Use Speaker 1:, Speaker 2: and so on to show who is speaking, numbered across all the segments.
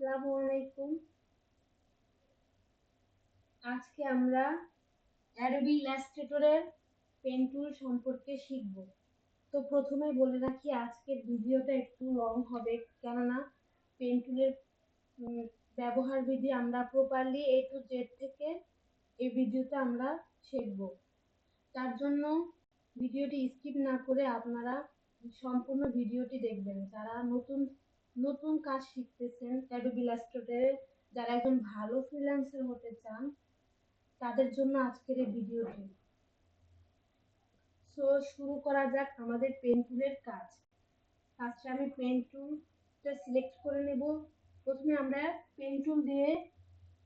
Speaker 1: আসসালামু আলাইকুম। আজকে আমরা অ্যাডোবি ইলাস্ট্রেটরের পেন টুল সম্পর্কে শিখব। তো প্রথমেই বলে রাখি আজকের ভিডিওটা একটু লং হবে, কেননা পেন টুলের ব্যবহার বিধি আমরা প্রপারলি A to Z থেকে এই ভিডিওতে আমরা শিখব। তার জন্য ভিডিওটি স্কিপ না করে আপনারা সম্পূর্ণ ভিডিওটি দেখবেন। যারা নতুন নতুন কাজ শিখতেছেন অ্যাডোবি ইলাস্ট্রেটরে, যারা একজন ভালো ফ্রিল্যান্সার হতে চান, তাদের জন্য আজকের এই ভিডিওটি। সো শুরু করা যাক আমাদের পেন টুলের কাজ। ফার্স্টে আমি পেন টুলটা সিলেক্ট করে নেব। প্রথমে আমরা পেন টুল দিয়ে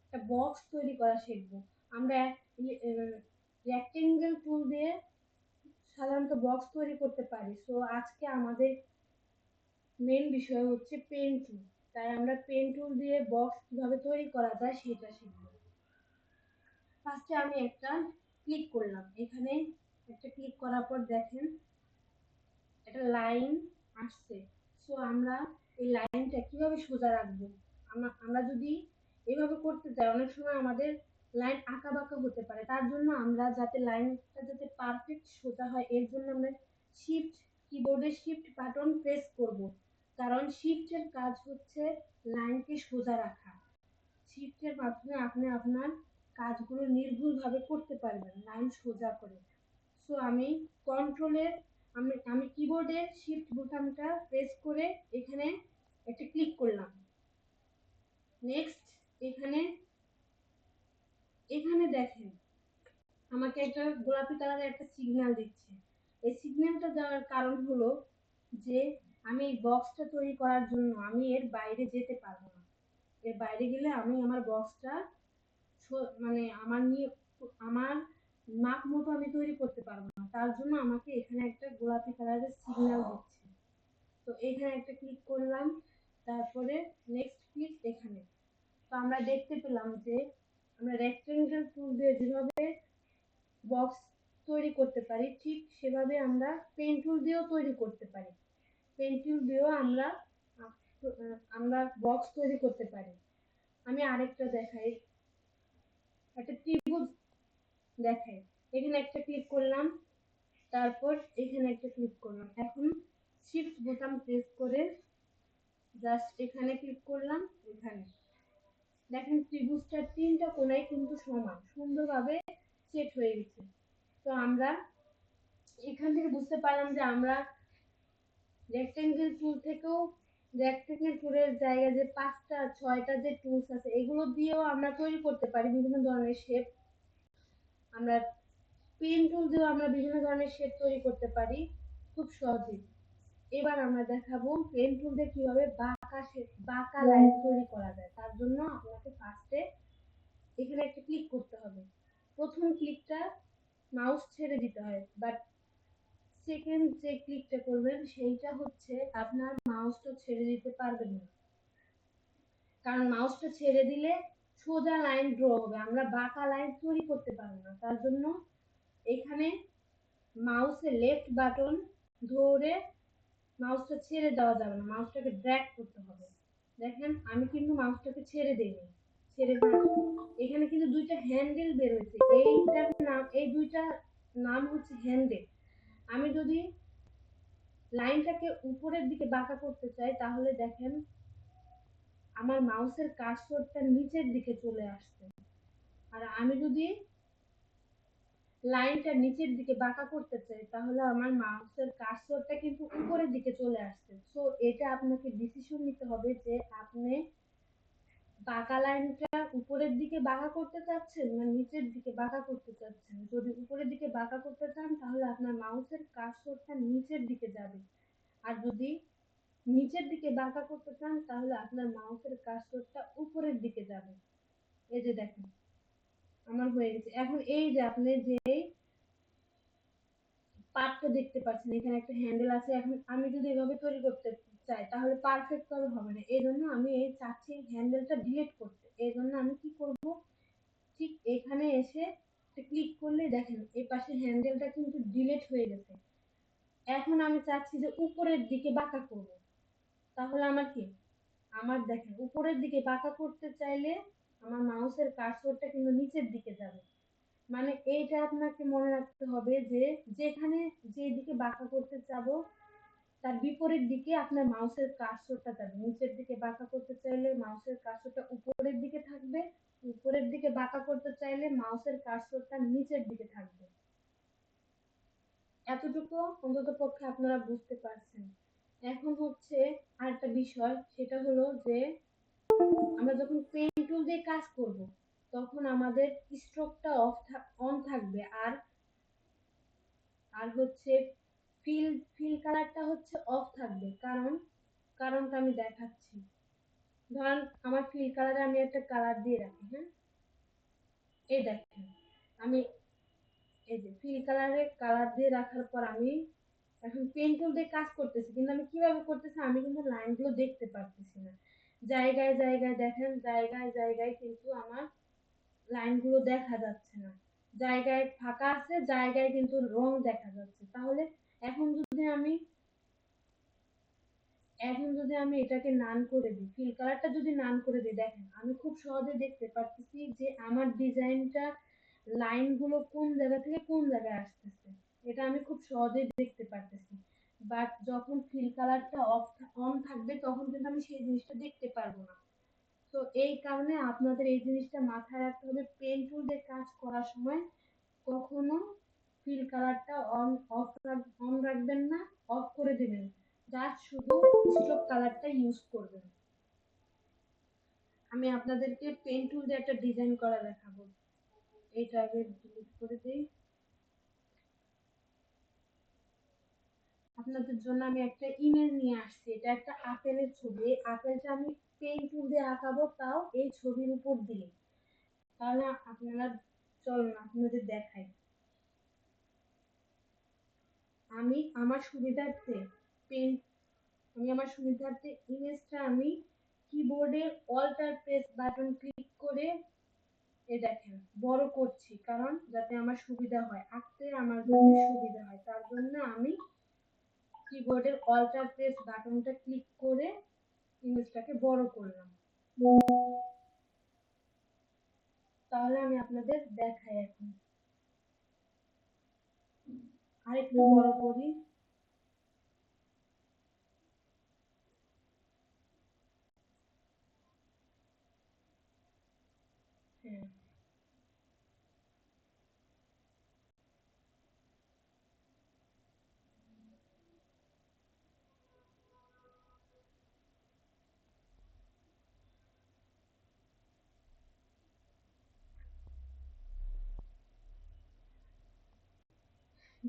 Speaker 1: একটা বক্স তৈরি করা শিখব। আমরা রেক্টেঙ্গেল টুল দিয়ে সাধারণত বক্স তৈরি করতে পারি। সো আজকে আমাদের মেন বিষয় হচ্ছে পেন টুল, তাই আমরা পেন টুল দিয়ে বক্স কিভাবে তৈরি করা যায় সেটা শিখব। ফার্স্টে আমি একটা ক্লিক করলাম, এখানে একটা ক্লিক করার পর দেখেন একটা লাইন আসছে। সো আমরা এই লাইনটা কিভাবে সোজা রাখবো, আমরা যদি এভাবে করতে চাই অনেক সময় আমাদের লাইন আঁকা বাঁকা হতে পারে। তার জন্য আমরা যাতে লাইনটা যাতে পারফেক্ট সোজা হয়, এর জন্য আমরা কিবোর্ডের শিফট বাটন প্রেস করব, কারণ শিফটের কাজ হচ্ছে লাইনকে সোজা রাখা। শিফটের মাধ্যমে আপনি আপনার কাজগুলো নির্ভুলভাবে করতে পারবেন লাইন সোজা করে। সো আমি কন্ট্রোলের আমি কিবোর্ডের শিফট বোতামটা প্রেস করে এখানে একটা ক্লিক করলাম। নেক্সট এখানে এখানে দেখেন আমাকে একটা গোলাপি কালারের একটা সিগন্যাল দিচ্ছে। এই সিগন্যালটা দেওয়ার কারণ হলো যে আমি এই বক্সটা তৈরি করার জন্য আমি এর বাইরে যেতে পারবো না। এর বাইরে গেলে আমি আমার বক্সটা মানে আমার মাপ মতো আমি তৈরি করতে পারবো না। তার জন্য আমাকে এখানে একটা গোলাপি কালারের সিগন্যাল দিচ্ছে। তো এখানে একটা ক্লিক করলাম, তারপরে নেক্সট ক্লিক এখানে। তো আমরা দেখতে পেলাম যে আমরা রেক্টেঙ্গেল টুল দিয়ে যেভাবে বক্স তৈরি করতে পারি, ঠিক সেভাবে আমরা পেন টুল দিয়েও তৈরি করতে পারি। পেন টুল দিয়েও আমরা বক্স তৈরি করতে পারি। আমি আরেকটা দেখাই, একটা ত্রিভুজ দেখাই। এখানে একটা ক্লিক করলাম, তারপর এখানে একটা ক্লিক করলাম। এখন শিফট বোতাম প্রেস করে জাস্ট এখানে ক্লিক করলাম। এখানে দেখেন ত্রিভুজটার তিনটা কোণাই কিন্তু সমান, সুন্দরভাবে সেট হয়ে গেছে। তো আমরা এখান থেকে বুঝতে পারলাম যে আমরা রেক্টেঙ্গেল টুলের জায়গায় যে 5টা 6টা যে টুলস আছে, এগুলো দিয়েও আমরা তৈরি করতে পারি বিভিন্ন ধরনের শেপ। আমরা পেন টুল দিয়েও আমরা বিভিন্ন ধরনের শেপ তৈরি করতে পারি খুব সহজেই। এবার আমরা দেখাবো পেন টুল দিয়ে কিভাবে বাঁকা লাইন তৈরি করা যায়। তার জন্য আপনাকে ফার্স্টে এখানে একটা ক্লিক করতে হবে। প্রথম ক্লিকটা মাউস ছেড়ে দিতে হয়, বাট সেকেন্ড যে ক্লিকটা করবেন সেইটা হচ্ছে আপনার মাউসটা ছেড়ে দিতে পারবেন না, কারণ মাউসটা ছেড়ে দিলে সোজা লাইন ড্র হবে, আমরা বাঁকা লাইন তৈরি করতে পারবো না। তার জন্য এখানে মাউসের লেফট বাটন ধরে মাউসটা ছেড়ে দেওয়া যাবে না, মাউসটাকে ড্র্যাগ করতে হবে। দেখেন আমি কিন্তু মাউসটাকে ছেড়ে দেইনি, এখানে কিন্তু দুইটা হ্যান্ডেল বের হয়েছে। এই দুইটা নাম হচ্ছে হ্যান্ডেল। আমি যদি লাইনটাকে উপরের দিকে বাঁকা করতে চাই, তাহলে দেখেন আমার মাউসের কার্সরটা নিচের দিকে চলে আসছে। আর আমি যদি লাইনটা নিচের দিকে বাঁকা করতে চাই, তাহলে আমার মাউসের কার্সরটা কিন্তু উপরের দিকে চলে আসছে। সো এটা আপনাকে ডিসিশন নিতে হবে যে আপনি বাঁকা লাইনটা উপরের দিকে বাঁকা করতে চাচ্ছেন না নিচের দিকে বাঁকা করতে চাচ্ছেন। যদি উপরের দিকে বাঁকা করতে চান, তাহলে আপনার মাউসের কার্সরটা নিচের দিকে যাবে। আর যদি নিচের দিকে বাঁকা করতে চান, তাহলে আপনার মাউসের কার্সরটা উপরের দিকে যাবে। এই যে দেখেন আমার হয়ে গেছে। এখন এই যে আপনি যে পার্টটা দেখতে পাচ্ছেন, এখানে একটা হ্যান্ডেল আছে। এখন আমি যদি এভাবে তৈরি করতে চাই, তাহলে পারফেক্ট ভাবে হবে না। এই জন্য আমি চাচ্ছি হ্যান্ডেলটা ডিলিট করতে। এই জন্য আমি কি করব, ঠিক এখানে এসে ক্লিক করলে দেখেন এই পাশে হ্যান্ডেলটা কিন্তু ডিলিট হয়ে গেছে। এখন আমি চাচ্ছি যে উপরের দিকে বাঁকা করব, তাহলে আমার কি আমার দেখেন উপরের দিকে বাঁকা করতে চাইলে আমার মাউসের কার্সরটা কিন্তু নিচের দিকে যাবে। মানে এইটা আপনাকে মনে রাখতে হবে যে যেখানে যেদিকে বাঁকা করতে চাবো তার বিপরীত দিকে আপনার মাউসের কার্সরটা যাবে। নিচের দিকে বাঁকা করতে চাইলে মাউসের কার্সরটা উপরের দিকে থাকবে, উপরের দিকে বাঁকা করতে চাইলে মাউসের কার্সরটা নিচের দিকে থাকবে। এতটুকু অন্তত পক্ষে আপনারা বুঝতে পারছেন। এখন হচ্ছে আরেকটা বিষয়, সেটা হলো যে আমরা যখন পেন টুল দিয়ে কাজ করব তখন আমাদের স্ট্রোকটা অন থাকবে, আর আর হচ্ছে ফিল ফিল কালারটা হচ্ছে অফ থাকবে। কারণটা আমি দেখাচ্ছি। ধরেন আমার ফিল কালারে আমি একটা কালার দিয়ে রাখি, হ্যাঁ, এই দেখেন আমি এই যে ফিল কালারে কালার দিয়ে রাখার পর আমি এখন পেন টুল দিয়ে কাজ করতেছি, কিন্তু আমি কিভাবে করতেছি আমি কিন্তু লাইনগুলো দেখতে পারতেছি না। জায়গায় জায়গায় দেখেন, জায়গায় জায়গায় কিন্তু আমার লাইনগুলো দেখা যাচ্ছে না। জায়গায় ফাঁকা আছে, জায়গায় কিন্তু রং দেখা যাচ্ছে। তাহলে এখন যদি আমি এটাকে নান করে দিই, ফিল কালারটা যদি নান করে দিই, দেখেন আমি খুব সহজে দেখতে পারতেছি যে আমার ডিজাইনটা লাইনগুলো কোন জায়গা থেকে কোন জায়গায় আসতেছে। এটা আমি খুব সহজেই দেখতে পারতেছি। বাট যখন ফিল কালারটা অন থাকবে তখন কিন্তু আমি সেই জিনিসটা দেখতে পারবো না। তো এই কারণে আপনাদের এই জিনিসটা মাথায় রাখতে হবে, পেন টুল দিয়ে কাজ করার সময় কখনো ফিল কালারটা অন রাখবেন না, অফ করে দিবেন, জাস্ট শুধু স্ট্রোক কালারটা ইউজ করবেন। আমি আপনাদেরকে পেন টুল দিয়ে একটা ডিজাইন করা দেখাবো। এইটা আগে ডিলিট করে দিই। আপনাদের জন্য আমি একটা ইমেজ নিয়ে আসছি। এটা একটা আপেলের ছবি। এই আপেলটা আমি পেন টুল দিয়ে আঁকাবো, তাও এই ছবির উপর দিয়ে। তাহলে আপনারা চলুন আপনাদের দেখাই। আমি আমার সুবিধার্থে পেন আমার সুবিধার্থে ইমেজটা আমি কিবোর্ডের অল্টার প্রেস বাটন ক্লিক করে দেখেন বড় করছি, কারণ যাতে আমার সুবিধা হয়, আঁকতে আমার যাতে সুবিধা হয়, তার জন্য আমি কিবোর্ডের অল্টার প্রেস বাটনটা ক্লিক করে ইমেজটাকে বড় করলাম। তাহলে আমি আপনাদের দেখাই এখন। আরেকটু বড় করি। হ্যাঁ,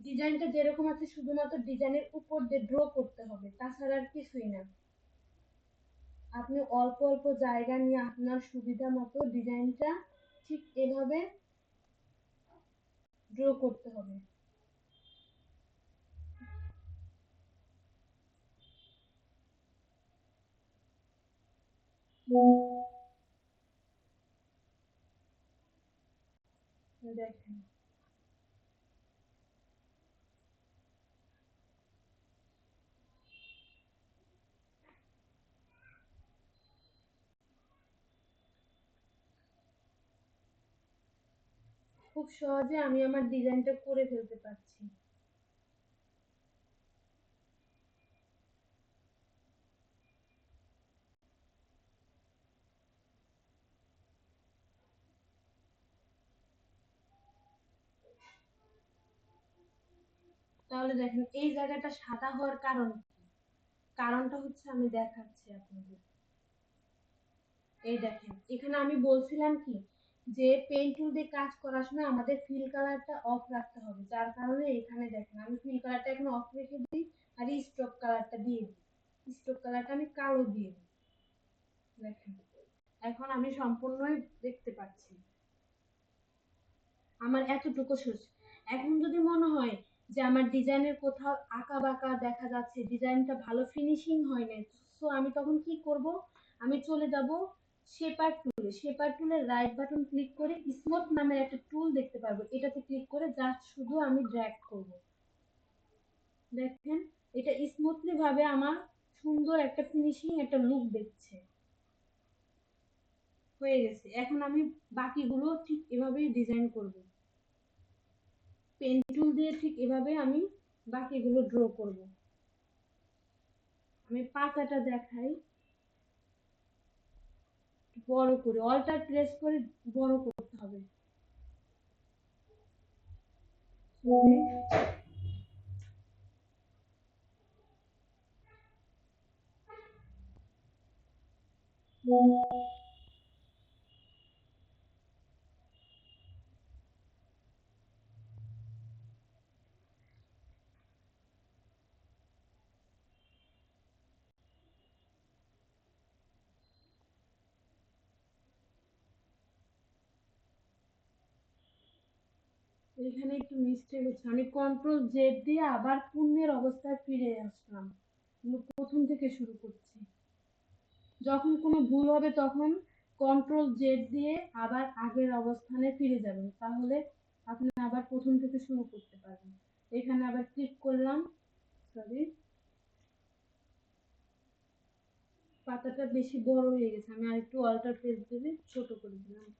Speaker 1: ডিজাইনটা যেরকম আছে শুধুমাত্র ডিজাইনের উপর দিয়ে ড্র করতে হবে, তাছাড়া আর কিছুই না। আপনি অল্প অল্প জায়গা নিয়ে আপনার সুবিধা মতো ডিজাইনটা ঠিক এভাবে ড্র করতে হবে। দেখেন খুব সহজে আমি আমার ডিজাইনটা করে ফেলতে পারছি। তাহলে দেখেন এই জায়গাটা সাদা হওয়ার কারণটা হচ্ছে আমি দেখাচ্ছি আপনাদের। এই দেখেন এখানে আমি বলছিলাম কি যে পেন টুল দিয়ে কাজ করার সময় আমাদের ফিল কালারটা অফ রাখতে হবে, যার কারণে এখানে দেখেন আমি ফিল কালারটা এখন অফ রেখে দিই আর স্ট্রোক কালারটা দিয়ে দিই। স্ট্রোক কালারটা আমি কালো দিয়ে দিই। দেখেন এখন আমি সম্পূর্ণই দেখতে পাচ্ছি। আমার এতটুকু শেষ। এখন যদি মনে হয় যে আমার ডিজাইনের কোথাও আঁকা বাঁকা দেখা যাচ্ছে, ডিজাইনটা ভালো ফিনিশিং হয় নাই, তো আমি তখন কি করব, আমি চলে যাব শেপার টুলের রাইট বাটন ক্লিক করে স্মুথ নামের একটা টুল দেখতে পারবো, এটাতে ক্লিক করে জাস্ট শুধু আমি ড্র্যাগ করব। দেখেন এটা স্মুথলি ভাবে আমার সুন্দর একটা ফিনিশিং একটা লুক দিচ্ছে। হয়ে গেছে। এখন আমি বাকিগুলো ঠিক এভাবেই ডিজাইন করব। পেন টুল দিয়ে ঠিক এভাবে আমি বাকিগুলো ড্র করব। আমি পাতাটা দেখাই, বড় করে অল্টার প্রেস করে বড় করতে হবে। এখানে একটু মিস্টেক হচ্ছে, আমি কন্ট্রোল জেড দিয়ে আবার পূর্ণের অবস্থায় ফিরে আসলাম, প্রথম থেকে শুরু করছি। যখন কোনো ভুল হবে তখন কন্ট্রোল জেড দিয়ে আবার আগের অবস্থানে ফিরে যাবেন, তাহলে আপনি আবার প্রথম থেকে শুরু করতে পারবেন। এখানে আবার ক্লিক করলাম, সরি পাতাটা বেশি বড় হয়ে গেছে, আমি আরেকটু অল্টার প্রেস দিয়ে ছোট করে দিলাম।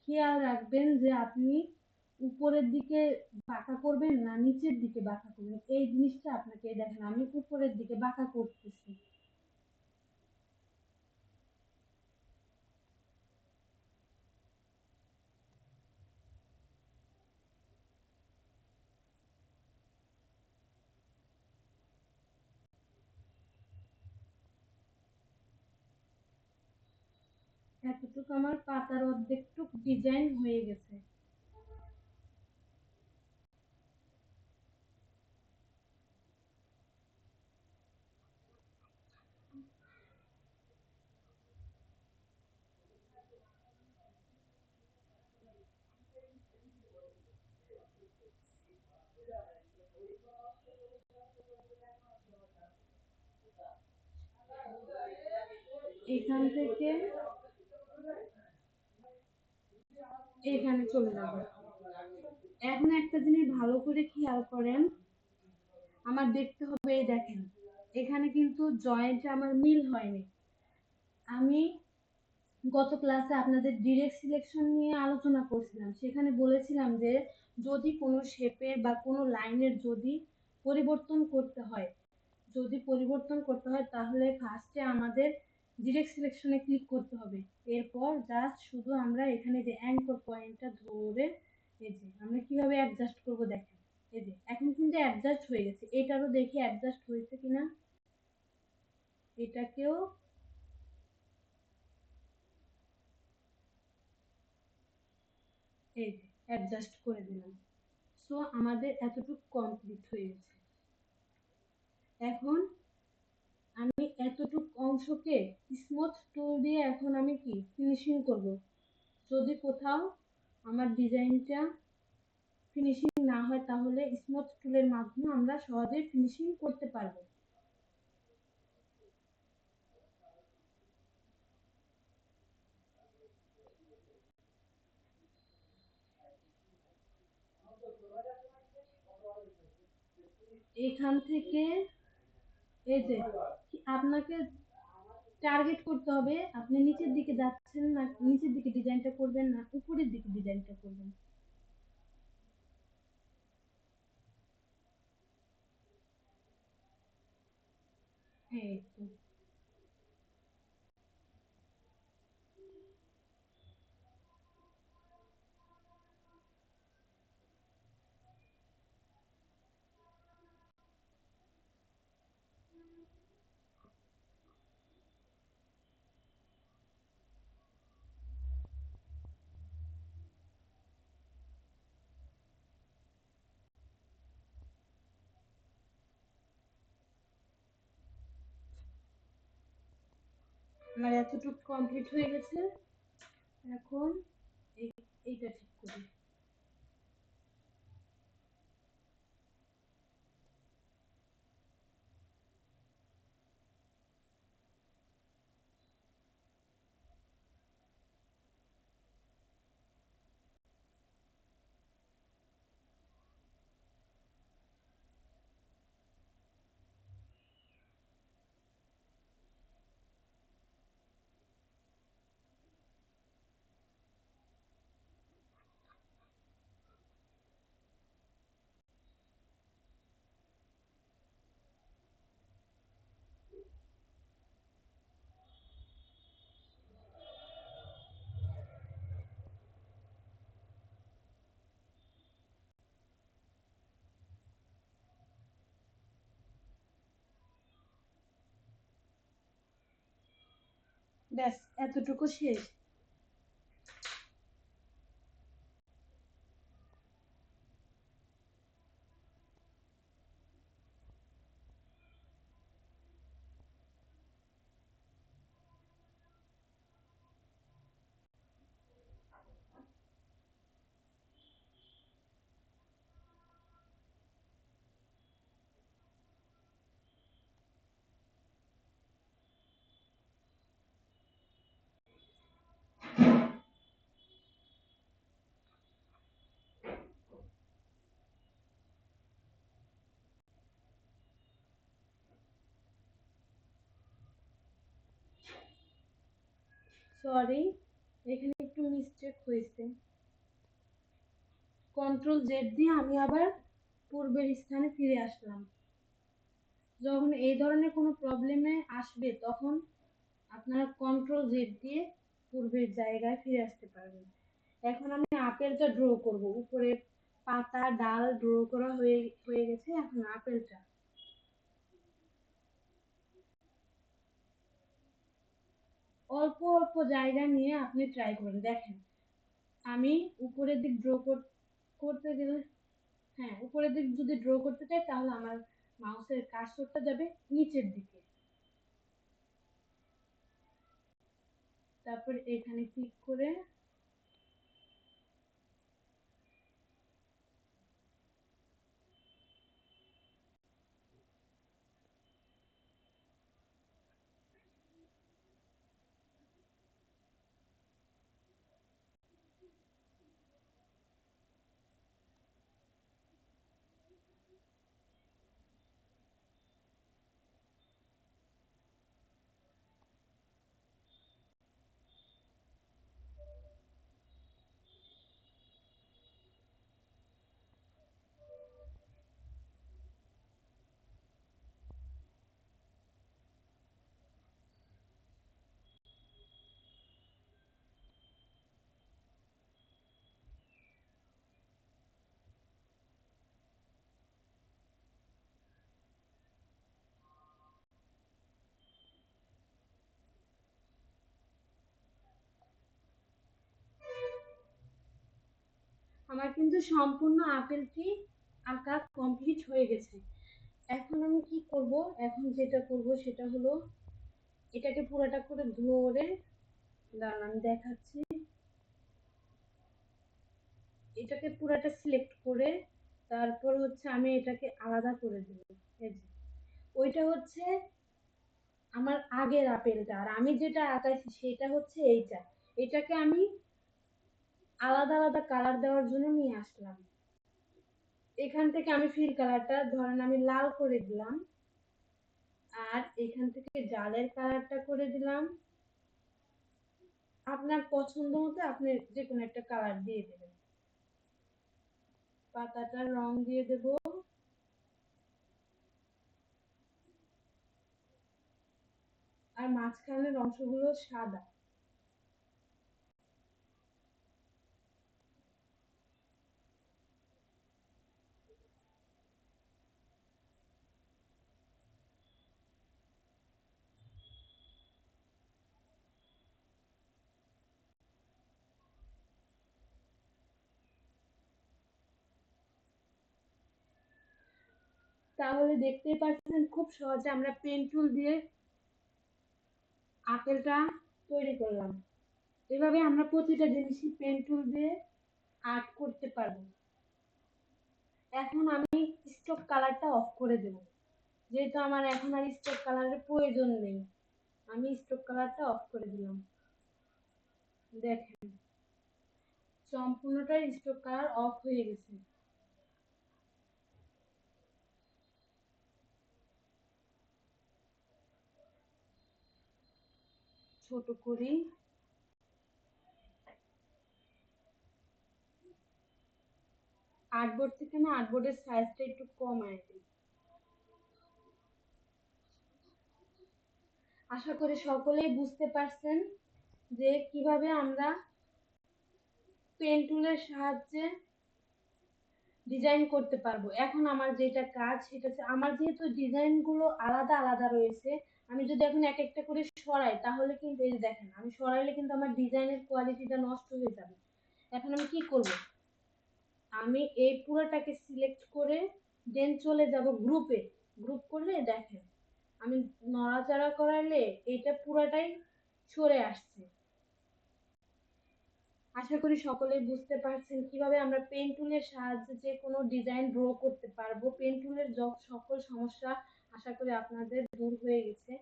Speaker 1: খেয়াল রাখবেন যে আপনি উপরের দিকে বাঁকা করবেন না নিচের দিকে বাঁকা করবেন, এই জিনিসটা আপনাকে দেখেন, আমি উপরের দিকে বাঁকা করতেছি। এতটুকু আমার পাতার অর্ধেকটুক ডিজাইন হয়ে গেছে। এখান থেকে এখানে চলে যাব। এখন একটা জিনিস ভালো করে খেয়াল করেন, আমার দেখতে হবে, এই দেখেন এখানে কিন্তু জয়েন্টে আমার মিল হয়নি। আমি গত ক্লাসে আপনাদের ডিরেক্ট সিলেকশন নিয়ে আলোচনা করছিলাম, সেখানে বলেছিলাম যে যদি কোনো শেপের বা কোনো লাইনের যদি পরিবর্তন করতে হয়, তাহলে ফার্স্টে আমাদের ডিরেক্ট সিলেকশনে ক্লিক করতে হবে। এরপর জাস্ট শুধু আমরা এখানে যে অ্যাঙ্কর পয়েন্টটা ধরে এই যে আমরা কিভাবে অ্যাডজাস্ট করব দেখেন, এই যে এখন কিন্তু অ্যাডজাস্ট হয়ে গেছে। এটারও দেখি অ্যাডজাস্ট হয়েছে কিনা, এটাকেও এই যে অ্যাডজাস্ট করে দিলাম। সো আমাদের এতটুকু কমপ্লিট হয়ে গেছে। এখন আমি এতটুক অংশকে স্মুথ টুল দিয়ে এখন আমি কি ফিনিশিং করব। যদি কোথাও আমার ডিজাইনটা ফিনিশিং না হয় তাহলে স্মুথ টুলের মাধ্যমে আমরা সহজেই ফিনিশিং করতে পারবো। এখান থেকে এই যে আপনাকে টার্গেট করতে হবে, আপনি নিচের দিকে যাচ্ছেন না, নিচের দিকে ডিজাইনটা করবেন না উপরের দিকে ডিজাইনটা করবেন। এই তো আমার এতটুকু কমপ্লিট হয়ে গেছে। এখন এইটা ঠিক করি। ব্যাস, এতটুকু শেষ। সরি, এখানে একটু মিস্টেক হয়েছে। কন্ট্রোল জেড দিয়ে আমি আবার পূর্বের স্থানে ফিরে আসলাম। যখন এই ধরনের কোনো প্রবলেমে আসবে তখন আপনারা কন্ট্রোল জেড দিয়ে পূর্বের জায়গায় ফিরে আসতে পারবেন। এখন আমি আপেলটা ড্র করব। উপরে পাতা ডাল ড্র করা হয়ে গেছে। এখন আপেলটা অল্প অল্প জায়গা নিয়ে আপনি ট্রাই করুন। দেখেন, আমি উপরের দিক করতে গেলে, হ্যাঁ, উপরের দিক যদি ড্র করতে চাই তাহলে আমার মাউসের কার্সরটা যাবে নিচের দিকে। তারপর এখানে ক্লিক করে আমার কিন্তু সম্পূর্ণ আপেলটি আঁকা কমপ্লিট হয়ে গেছে। এখন আমি কি করব? এখন যেটা করব সেটা হলো এটাকে পুরোটা করে ধরে, দাঁড়ান আমি দেখাচ্ছি। এটাকে পুরোটা সিলেক্ট করে তারপর হচ্ছে আমি এটাকে আলাদা করে দেব। এই যে, ওইটা হচ্ছে আমার আগের আপেলটা, আর আমি যেটা আঁকাইছি সেটা হচ্ছে এইটা। এটাকে আমি আলাদা আলাদা কালার দেওয়ার জন্য নিয়ে আসলাম। এখান থেকে আমি ফিল কালারটা ধরেন আমি লাল করে দিলাম, আর এখান থেকে জালের কালারটা করে দিলাম। আপনার পছন্দ মতো আপনি যে কোনো একটা কালার দিয়ে দেবেন। পাতাটার রং দিয়ে দেব। আর মাঝখানের অংশগুলো সাদা। তাহলে দেখতেই পাচ্ছেন খুব সহজে আমরা পেন টুল দিয়ে আপেলটা তৈরি করলাম। এভাবে আমরা প্রতিটা জিনিসই পেন টুল দিয়ে আর্ট করতে পারবো। এখন আমি স্টক কালারটা অফ করে দেব, যেহেতু আমার এখন আর স্টক কালারের প্রয়োজন নেই। আমি স্টক কালারটা অফ করে দিলাম। দেখেন, সম্পূর্ণটাই স্টক কালার অফ হয়ে গেছে। ছোট করি। আর্টবোর্ড থেকে না আর্টবোর্ডের সাইজটা একটু কমায় দিই। আশা করি সকলেই বুঝতে পারছেন যে কিভাবে আমরা পেন টুলের সাহায্যে ডিজাইন করতে পারবো। এখন আমার যেটা কাজ সেটা হচ্ছে, আমার যেহেতু ডিজাইন গুলো আলাদা আলাদা রয়েছে, আমি যদি এখন এক একটা করে সরাই তাহলে কিন্তু এই যে দেখেন আমি সরাইলে কিন্তু আমার ডিজাইনের কোয়ালিটিটা নষ্ট হয়ে যাবে। এখন আমি কি করব, আমি এই পুরোটাকে সিলেক্ট করে দেন চলে যাব গ্রুপে। গ্রুপ করলে দেখেন আমি নড়াচড়া করাইলে এটা পুরোটাই সরে আসছে। আশা করি সকলেই বুঝতে পারছেন কিভাবে আমরা পেন টুলের সাহায্যে যে কোনো ডিজাইন ড্র করতে পারবো। পেন টুলের সকল সমস্যা আশা করি আপনাদের দূর হয়ে গেছে।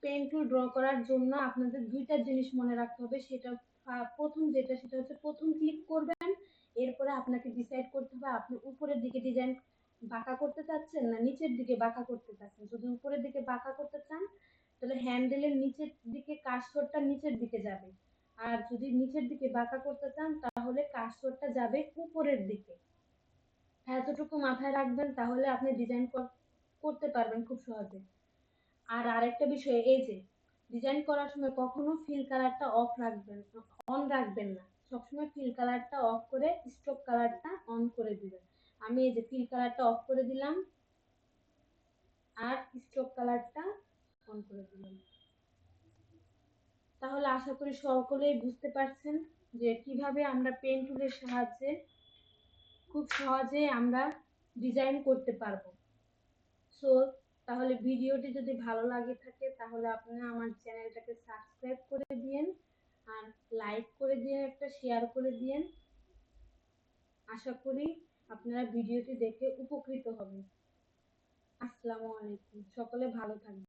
Speaker 1: পেন টুল ড্র করার জন্য আপনাদের দুইটা জিনিস মনে রাখতে হবে। সেটা প্রথম সেটা হচ্ছে প্রথম ক্লিক করবেন, এরপরে আপনাকে ডিসাইড করতে হবে আপনি উপরের দিকে ডিজাইন বাঁকা করতে চাচ্ছেন না নিচের দিকে বাঁকা করতে চাচ্ছেন। যদি উপরের দিকে বাঁকা করতে চান তাহলে হ্যান্ডেলের নিচের দিকে কার্সরটা নিচের দিকে যাবে, আর যদি নিচের দিকে বাঁকা করতে চান তাহলে কার্সরটা যাবে উপরের দিকে। এতটুকু মাথায় রাখবেন তাহলে আপনি ডিজাইন করতে পারবেন খুব সহজে। আর আরেকটা বিষয়, এই যে ডিজাইন করার সময় কখনো ফিল কালারটা অন রাখবেন না। সবসময় ফিল কালারটা অফ করে স্ট্রোক কালারটা অন করে দিবেন। আমি এই যে ফিল কালারটা অফ করে দিলাম আর স্ট্রোক কালারটা অন করে দিলাম। তাহলে আশা করি সকলেই বুঝতে পারছেন যে কিভাবে আমরা পেন টুলের সাহায্যে খুব সহজে আমরা ডিজাইন করতে পারবো। সো তাহলে ভিডিওটি যদি ভালো লাগে থাকে তাহলে আপনারা আমার চ্যানেলটাকে সাবস্ক্রাইব করে দিয়েন আর লাইক করে দিয়ে একটা শেয়ার করে দিয়েন। আশা করি আপনারা ভিডিওটি দেখে উপকৃত হবেন। আসসালামু আলাইকুম, সকলে ভালো থাকবেন।